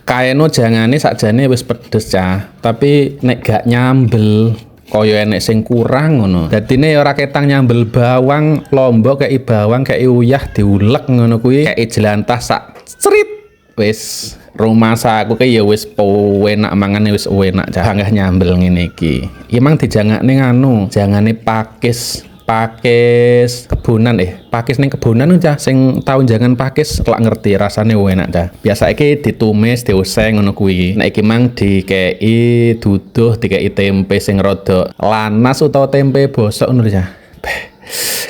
Kaeno jangane sakjane wis pedes cah, tapi nek gak nyambel kaya enek sing kurang ngono. Dadine ora ketang nyambel bawang, lombok kei bawang, kei uyah diulek ngono kuwi, kei jelantah sak cerit. Wis rumah saku ya wis enak mangane wis enak cah anggah nyambel ngene iki. Emang dijangakne nganu, jangane pakis kebunan pakis ning kebunan cah sing tau jangan pakis lak ngerti rasane enak cah. Biasa iki ditumis, diuseng ngono kuwi. Nek iki mang dikei duduh, dikei tempe sing rada lanas utawa tempe bosok ngono cah.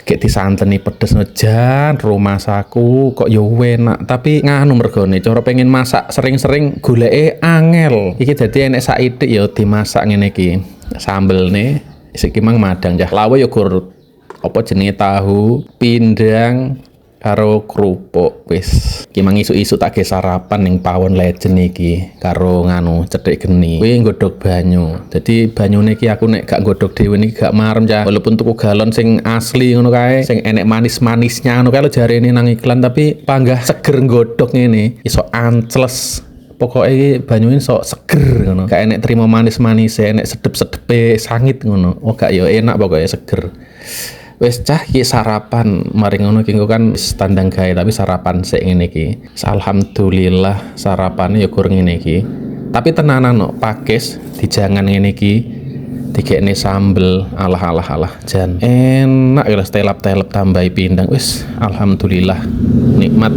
Kayak disanteni pedes jan rumah saku kok yo enak tapi nganu mergone cara pengen masak sering-sering goleke angel iki dadi enek saithik yo dimasak ngene iki sambelne iki mang madang cah lawe yo gur apa jenenge tahu pindang karo kerupuk wis iki mang isu-isu tak ge sarapan ning pawon legend iki karo nganu cethik geni kuwi nggodhog banyu dadi banyune iki aku nek gak nggodhog dhewe niki gak marem cah walaupun tuku galon sing asli ngono kae sing enek manis-manisnya ngono kae lo jarene nang iklan tapi panggah seger nggodhog ngene iso ancles pokoknya iki banyune sok seger ngono gak enek trimo manis-manis enek sedep-sedepe sangit ngono oh gak yo enak pokoknya seger. Wes cah iki sarapan mari ngono iki kan standang gawe tapi sarapan sik ngene iki. Alhamdulillah sarapane ya gur ngene iki. Tapi tenanan no pakis dijangan ngene iki. Dikekne sambel alah jan enak ya telap-telep tambahi pindang. Wis alhamdulillah nikmat.